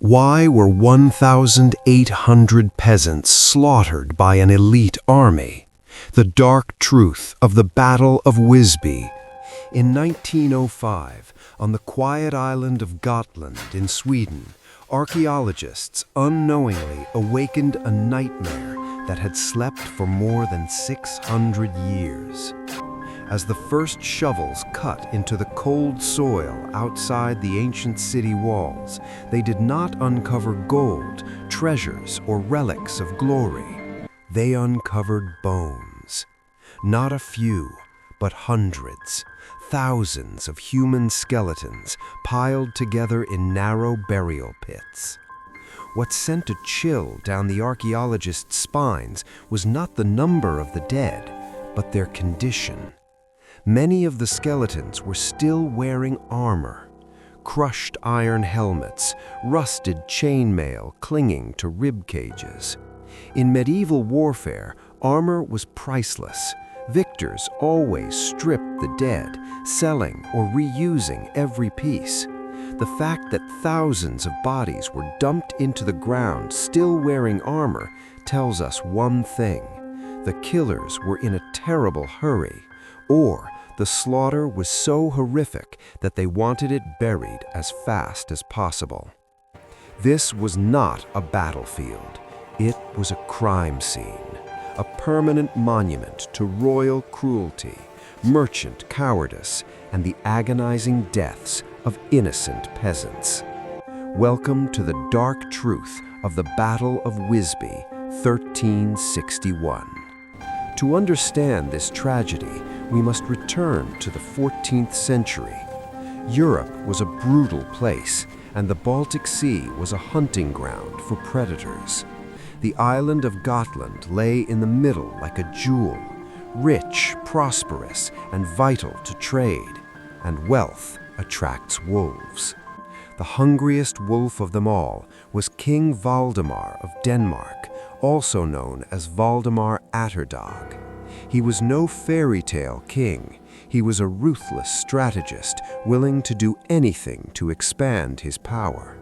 Why were 1,800 peasants slaughtered by an elite army? The dark truth of the Battle of Wisby. In 1905, on the quiet island of Gotland in Sweden, archaeologists unknowingly awakened a nightmare that had slept for more than 600 years. As the first shovels cut into the cold soil outside the ancient city walls, they did not uncover gold, treasures, or relics of glory. They uncovered bones. Not a few, but hundreds, thousands of human skeletons piled together in narrow burial pits. What sent a chill down the archaeologists' spines was not the number of the dead, but their condition. Many of the skeletons were still wearing armor, crushed iron helmets, rusted chainmail clinging to rib cages. In medieval warfare, armor was priceless. Victors always stripped the dead, selling or reusing every piece. The fact that thousands of bodies were dumped into the ground still wearing armor tells us one thing: the killers were in a terrible hurry, or the slaughter was so horrific that they wanted it buried as fast as possible. This was not a battlefield. It was a crime scene, a permanent monument to royal cruelty, merchant cowardice, and the agonizing deaths of innocent peasants. Welcome to the dark truth of the Battle of Wisby, 1361. To understand this tragedy, we must return to the 14th century. Europe was a brutal place, and the Baltic Sea was a hunting ground for predators. The island of Gotland lay in the middle like a jewel, rich, prosperous, and vital to trade, and wealth attracts wolves. The hungriest wolf of them all was King Valdemar of Denmark, also known as Valdemar Atterdag. He was no fairy tale king. He was a ruthless strategist, willing to do anything to expand his power.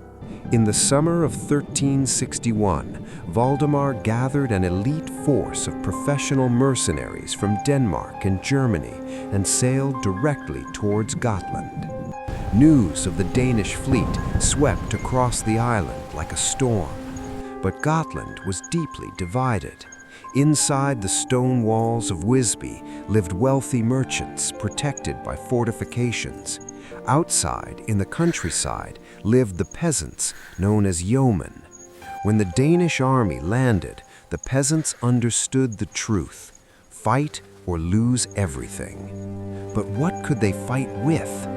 In the summer of 1361, Valdemar gathered an elite force of professional mercenaries from Denmark and Germany and sailed directly towards Gotland. News of the Danish fleet swept across the island like a storm. But Gotland was deeply divided. Inside the stone walls of Wisby lived wealthy merchants protected by fortifications. Outside, in the countryside, lived the peasants, known as yeomen. When the Danish army landed, the peasants understood the truth: fight or lose everything. But what could they fight with?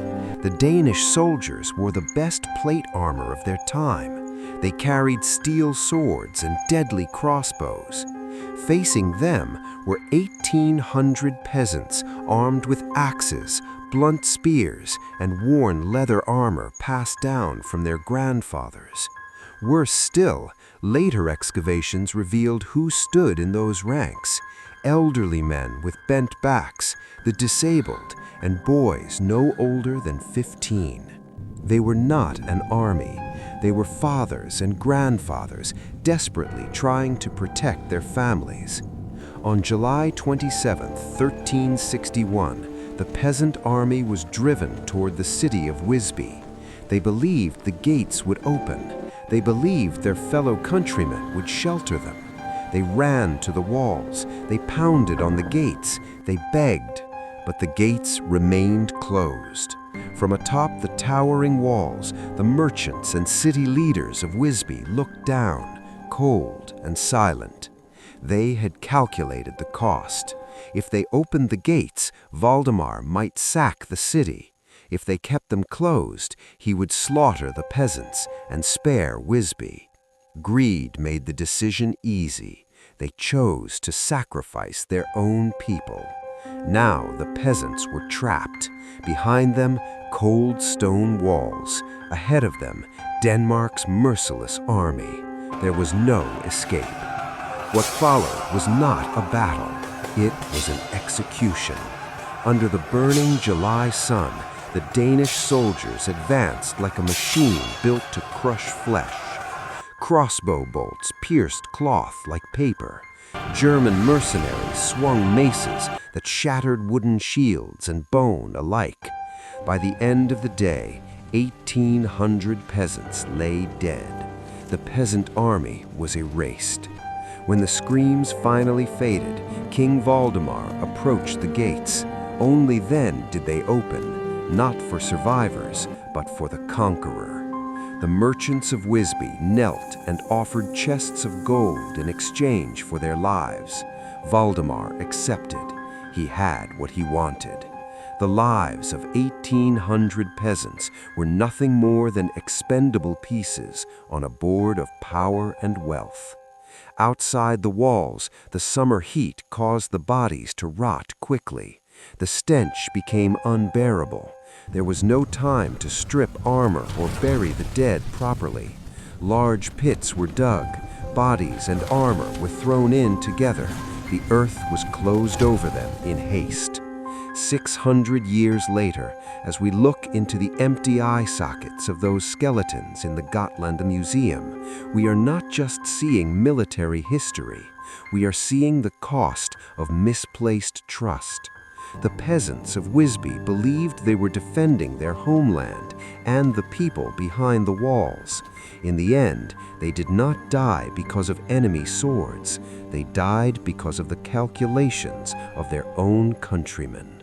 The Danish soldiers wore the best plate armor of their time. They carried steel swords and deadly crossbows. Facing them were 1,800 peasants armed with axes, blunt spears, and worn leather armor passed down from their grandfathers. Worse still, later excavations revealed who stood in those ranks: elderly men with bent backs, the disabled, and boys no older than 15. They were not an army. They were fathers and grandfathers desperately trying to protect their families. On July 27, 1361, the peasant army was driven toward the city of Wisby. They believed the gates would open. They believed their fellow countrymen would shelter them. They ran to the walls. They pounded on the gates. They begged, but the gates remained closed. From atop the towering walls, the merchants and city leaders of Wisby looked down, cold and silent. They had calculated the cost. If they opened the gates, Valdemar might sack the city. If they kept them closed, he would slaughter the peasants and spare Wisby. Greed made the decision easy. They chose to sacrifice their own people. Now the peasants were trapped. Behind them, cold stone walls. Ahead of them, Denmark's merciless army. There was no escape. What followed was not a battle. It was an execution. Under the burning July sun, the Danish soldiers advanced like a machine built to crush flesh. Crossbow bolts pierced cloth like paper. German mercenaries swung maces that shattered wooden shields and bone alike. By the end of the day, 1,800 peasants lay dead. The peasant army was erased. When the screams finally faded, King Valdemar approached the gates. Only then did they open, not for survivors, but for the conqueror. The merchants of Wisby knelt and offered chests of gold in exchange for their lives. Valdemar accepted. He had what he wanted. The lives of 1,800 peasants were nothing more than expendable pieces on a board of power and wealth. Outside the walls, the summer heat caused the bodies to rot quickly. The stench became unbearable. There was no time to strip armor or bury the dead properly. Large pits were dug. Bodies and armor were thrown in together. The earth was closed over them in haste. 600 years later, as we look into the empty eye sockets of those skeletons in the Gotland Museum, we are not just seeing military history. We are seeing the cost of misplaced trust. The peasants of Wisby believed they were defending their homeland and the people behind the walls. In the end, they did not die because of enemy swords. They died because of the calculations of their own countrymen.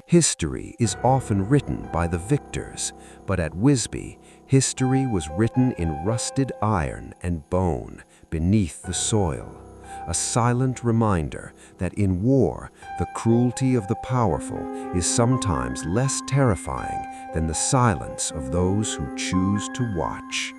History is often written by the victors, but at Wisby, history was written in rusted iron and bone beneath the soil. A silent reminder that in war, the cruelty of the powerful is sometimes less terrifying than the silence of those who choose to watch.